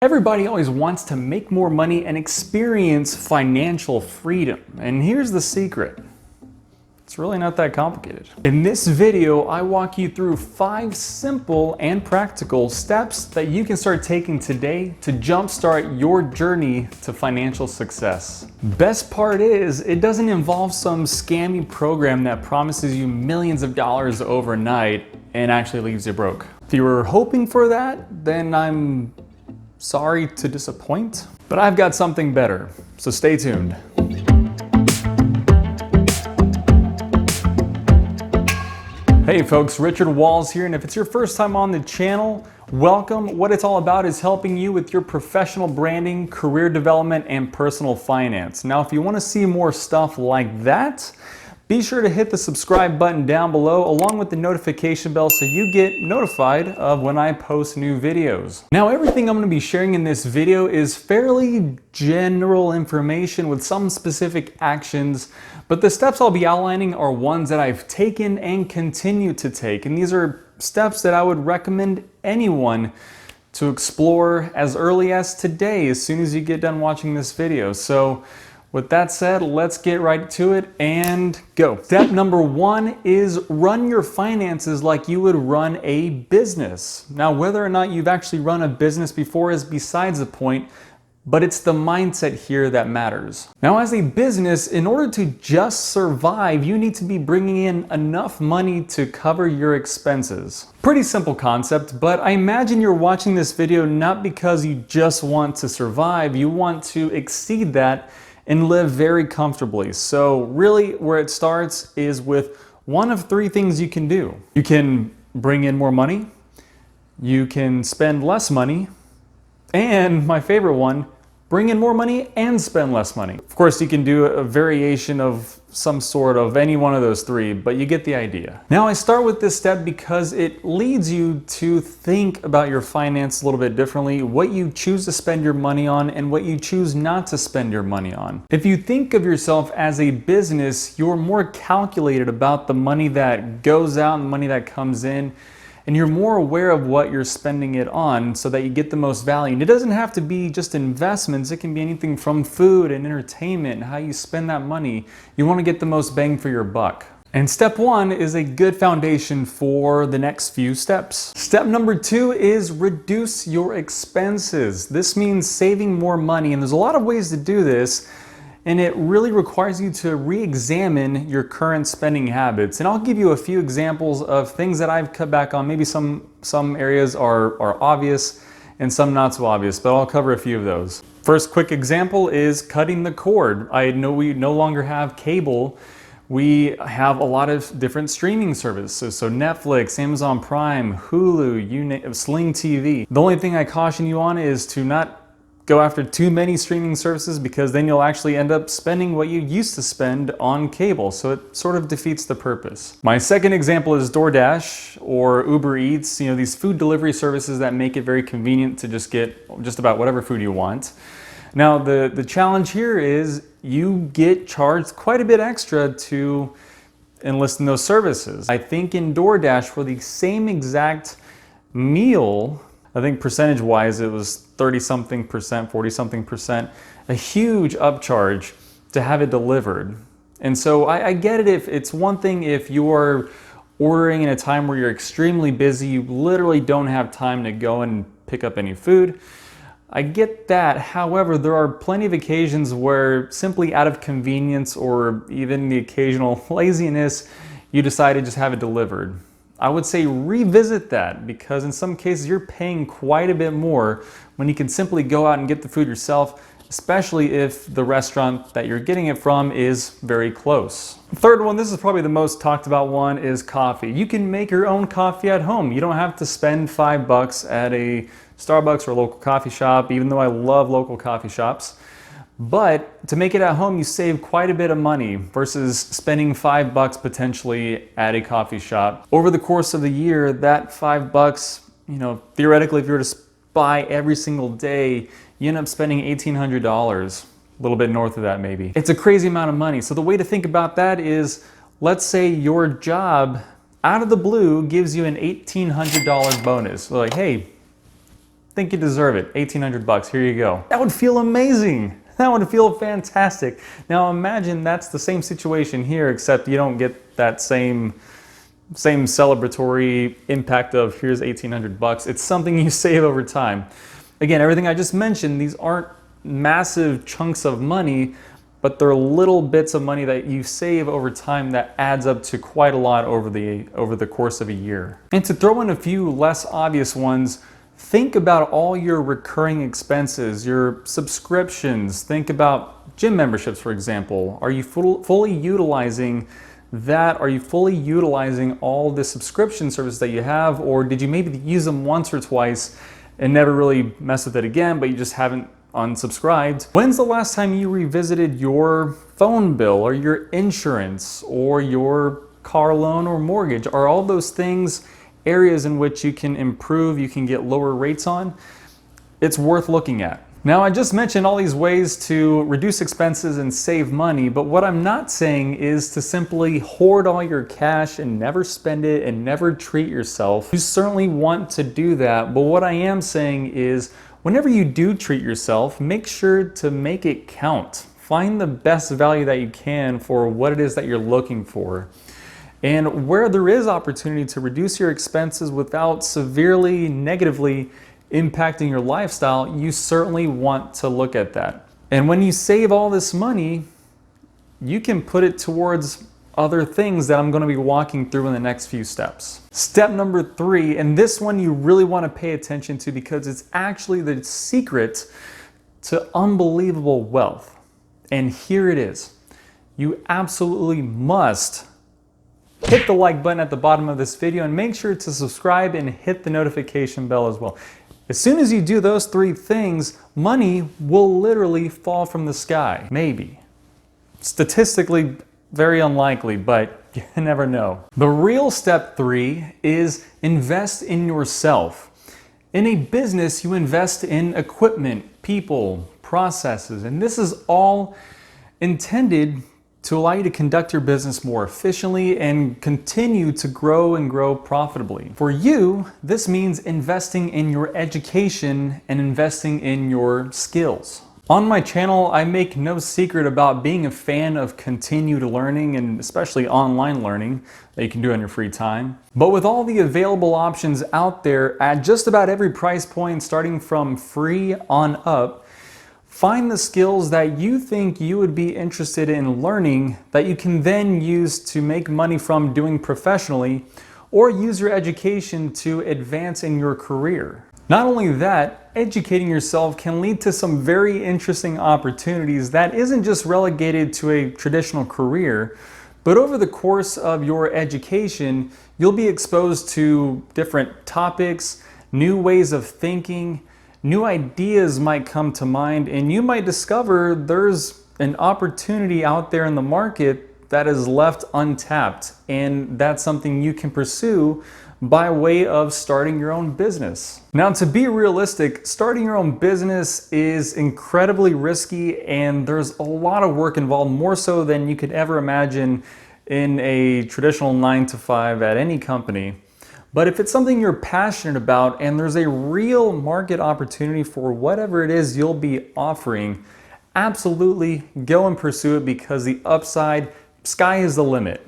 Everybody always wants to make more money and experience financial freedom. And here's the secret. It's really not that complicated. In this video, I walk you through 5 simple and practical steps that you can start taking today to jumpstart your journey to financial success. Best part is, it doesn't involve some scammy program that promises you millions of dollars overnight and actually leaves you broke. If you were hoping for that, then I'm sorry to disappoint, but I've got something better, so stay tuned. Hey folks, Richard Walls here, and if it's your first time on the channel, welcome. What it's all about is helping you with your professional branding, career development, and personal finance. Now, if you want to see more stuff like that, be sure to hit the subscribe button down below along with the notification bell so you get notified of when I post new videos. Now, everything I'm going to be sharing in this video is fairly general information with some specific actions, but the steps I'll be outlining are ones that I've taken and continue to take. And these are steps that I would recommend anyone to explore as early as today, as soon as you get done watching this video. So with that said, let's get right to it and go. Step number 1 is run your finances like you would run a business. Now, whether or not you've actually run a business before is besides the point, but it's the mindset here that matters. Now, as a business, in order to just survive, you need to be bringing in enough money to cover your expenses. Pretty simple concept, but I imagine you're watching this video not because you just want to survive, you want to exceed that and live very comfortably. So really where it starts is with one of 3 things you can do. You can bring in more money, you can spend less money, and my favorite one, bring in more money and spend less money. Of course, you can do a variation of some sort of any one of those 3, but you get the idea. Now, I start with this step because it leads you to think about your finance a little bit differently, what you choose to spend your money on and what you choose not to spend your money on. If you think of yourself as a business, you're more calculated about the money that goes out and the money that comes in, and you're more aware of what you're spending it on so that you get the most value. And it doesn't have to be just investments. It can be anything from food and entertainment and how you spend that money. You want to get the most bang for your buck. And step 1 is a good foundation for the next few steps. Step number 2 is reduce your expenses. This means saving more money, and there's a lot of ways to do this. And it really requires you to re-examine your current spending habits. And I'll give you a few examples of things that I've cut back on. Maybe some areas are obvious and some not so obvious, but I'll cover a few of those. First quick example is cutting the cord. I know we no longer have cable. We have a lot of different streaming services. So Netflix, Amazon Prime, Hulu, Sling TV. The only thing I caution you on is to not go after too many streaming services, because then you'll actually end up spending what you used to spend on cable. So it sort of defeats the purpose. My second example is DoorDash or Uber Eats, these food delivery services that make it very convenient to just get just about whatever food you want. Now, the challenge here is you get charged quite a bit extra to enlist in those services. I think in DoorDash for the same exact meal, I think percentage-wise, it was 30-something percent, 40-something percent, a huge upcharge to have it delivered. And so I get it. If it's one thing if you are ordering in a time where you're extremely busy, you literally don't have time to go and pick up any food. I get that. However, there are plenty of occasions where simply out of convenience or even the occasional laziness, you decide to just have it delivered. I would say revisit that, because in some cases you're paying quite a bit more when you can simply go out and get the food yourself, especially if the restaurant that you're getting it from is very close. Third one, this is probably the most talked about one, is coffee. You can make your own coffee at home. You don't have to spend $5 at a Starbucks or a local coffee shop, even though I love local coffee shops. But to make it at home, you save quite a bit of money versus spending $5 potentially at a coffee shop. Over the course of the year, that $5, theoretically, if you were to buy every single day, you end up spending $1,800, a little bit north of that maybe. It's a crazy amount of money. So the way to think about that is, let's say your job out of the blue gives you an $1,800 bonus. Like, hey, think you deserve it. 1,800 bucks, here you go. That would feel amazing. That would feel fantastic. Now imagine that's the same situation here, except you don't get that same celebratory impact of here's 1,800 bucks. It's something you save over time. Again, everything I just mentioned, these aren't massive chunks of money, but they're little bits of money that you save over time that adds up to quite a lot over the course of a year. And to throw in a few less obvious ones, think about all your recurring expenses, your subscriptions. Think about gym memberships, for example. Are you fully utilizing that? Are you fully utilizing all the subscription services that you have, or did you maybe use them once or twice and never really mess with it again, but you just haven't unsubscribed? When's the last time you revisited your phone bill or your insurance or your car loan or mortgage? Are all those things areas in which you can improve, you can get lower rates on? It's worth looking at. Now, I just mentioned all these ways to reduce expenses and save money, but what I'm not saying is to simply hoard all your cash and never spend it and never treat yourself. You certainly want to do that, but what I am saying is whenever you do treat yourself, make sure to make it count. Find the best value that you can for what it is that you're looking for. And where there is opportunity to reduce your expenses without severely negatively impacting your lifestyle, you certainly want to look at that. And when you save all this money, you can put it towards other things that I'm going to be walking through in the next few steps. Step number 3, and this one you really want to pay attention to because it's actually the secret to unbelievable wealth. And here it is. You absolutely must hit the like button at the bottom of this video and make sure to subscribe and hit the notification bell as well. As soon as you do those 3 things, money will literally fall from the sky. Maybe. Statistically, very unlikely, but you never know. The real step 3 is invest in yourself. In a business, you invest in equipment, people, processes, and this is all intended to allow you to conduct your business more efficiently and continue to grow and grow profitably. For you, this means investing in your education and investing in your skills. On my channel, I make no secret about being a fan of continued learning and especially online learning that you can do on your free time. But with all the available options out there at just about every price point, starting from free on up, find the skills that you think you would be interested in learning that you can then use to make money from doing professionally, or use your education to advance in your career. Not only that, educating yourself can lead to some very interesting opportunities that isn't just relegated to a traditional career, but over the course of your education, you'll be exposed to different topics, new ways of thinking, new ideas might come to mind, and you might discover there's an opportunity out there in the market that is left untapped, and that's something you can pursue by way of starting your own business. Now, to be realistic, starting your own business is incredibly risky, and there's a lot of work involved, more so than you could ever imagine in a traditional 9-to-5 at any company. But if it's something you're passionate about and there's a real market opportunity for whatever it is you'll be offering, absolutely go and pursue it because the upside, sky is the limit.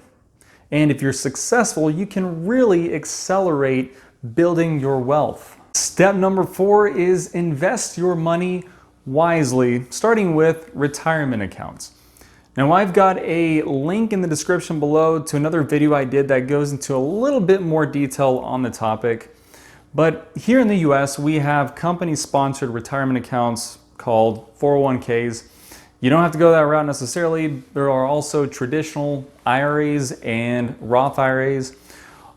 And if you're successful, you can really accelerate building your wealth. Step number 4 is invest your money wisely, starting with retirement accounts. Now, I've got a link in the description below to another video I did that goes into a little bit more detail on the topic. But here in the US, we have company-sponsored retirement accounts called 401ks. You don't have to go that route necessarily. There are also traditional IRAs and Roth IRAs.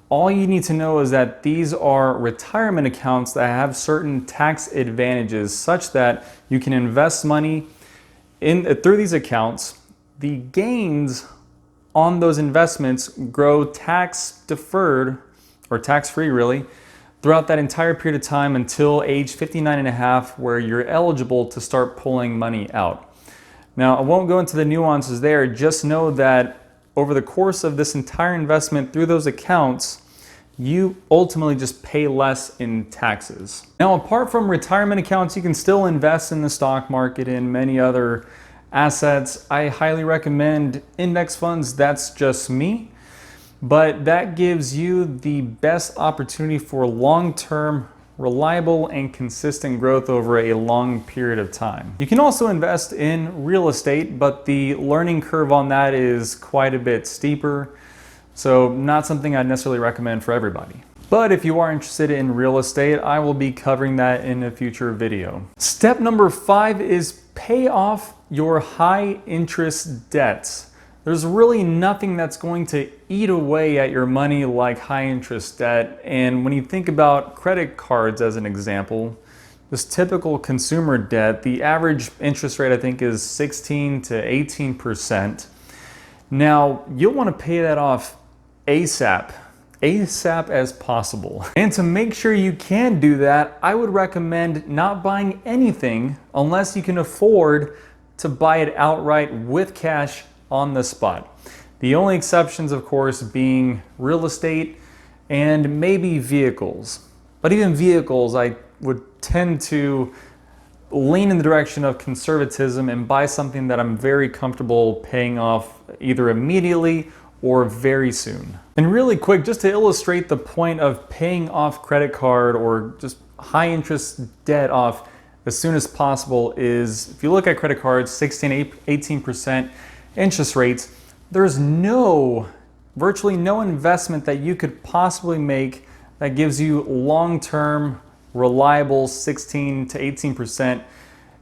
All you need to know is that these are retirement accounts that have certain tax advantages such that you can invest money through these accounts. The gains on those investments grow tax deferred, or tax free really, throughout that entire period of time until age 59 and a half, where you're eligible to start pulling money out. Now, I won't go into the nuances there, just know that over the course of this entire investment through those accounts, you ultimately just pay less in taxes. Now, apart from retirement accounts, you can still invest in the stock market and many other assets. I highly recommend index funds. That's just me. But that gives you the best opportunity for long-term, reliable, and consistent growth over a long period of time. You can also invest in real estate, but the learning curve on that is quite a bit steeper. So not something I'd necessarily recommend for everybody. But if you are interested in real estate, I will be covering that in a future video. Step number 5 is pay off your high interest debts. There's really nothing that's going to eat away at your money like high interest debt. And when you think about credit cards as an example, this typical consumer debt, the average interest rate I think is 16 to 18%. Now, you'll want to pay that off ASAP as possible. And to make sure you can do that, I would recommend not buying anything unless you can afford to buy it outright with cash on the spot. The only exceptions, of course, being real estate and maybe vehicles. But even vehicles, I would tend to lean in the direction of conservatism and buy something that I'm very comfortable paying off either immediately or very soon. And really quick, just to illustrate the point of paying off credit card or just high interest debt off as soon as possible is, if you look at credit cards, 16, 18% interest rates, there's virtually no investment that you could possibly make that gives you long-term, reliable 16 to 18%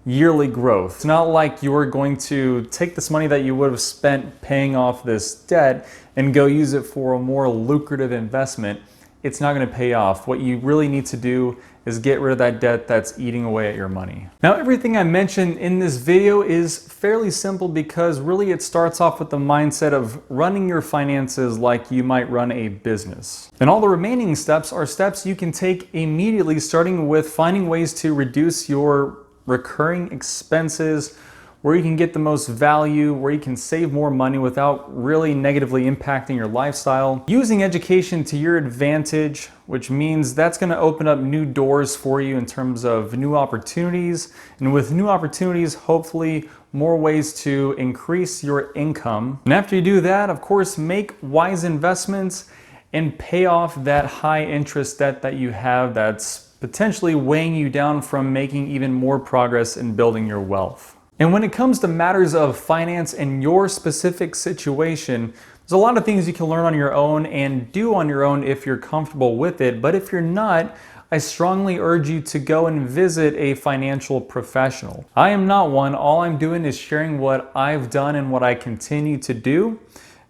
yearly growth. It's not like you're going to take this money that you would have spent paying off this debt and go use it for a more lucrative investment. It's not going to pay off. What you really need to do is get rid of that debt that's eating away at your money. Now, everything I mentioned in this video is fairly simple because really it starts off with the mindset of running your finances like you might run a business. And all the remaining steps are steps you can take immediately, starting with finding ways to reduce your recurring expenses, where you can get the most value, where you can save more money without really negatively impacting your lifestyle. Using education to your advantage, which means that's going to open up new doors for you in terms of new opportunities. And with new opportunities, hopefully more ways to increase your income. And after you do that, of course, make wise investments and pay off that high interest debt that you have that's potentially weighing you down from making even more progress in building your wealth. And when it comes to matters of finance in your specific situation, there's a lot of things you can learn on your own and do on your own if you're comfortable with it. But if you're not, I strongly urge you to go and visit a financial professional. I am not one. All I'm doing is sharing what I've done and what I continue to do.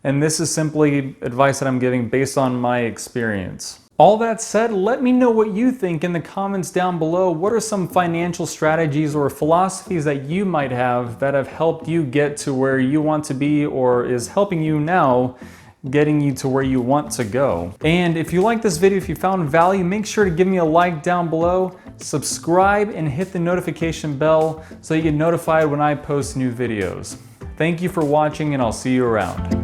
And this is simply advice that I'm giving based on my experience. All that said, let me know what you think in the comments down below. What are some financial strategies or philosophies that you might have that have helped you get to where you want to be or is helping you now getting you to where you want to go? And if you like this video, if you found value, make sure to give me a like down below, subscribe, and hit the notification bell so you get notified when I post new videos. Thank you for watching, and I'll see you around.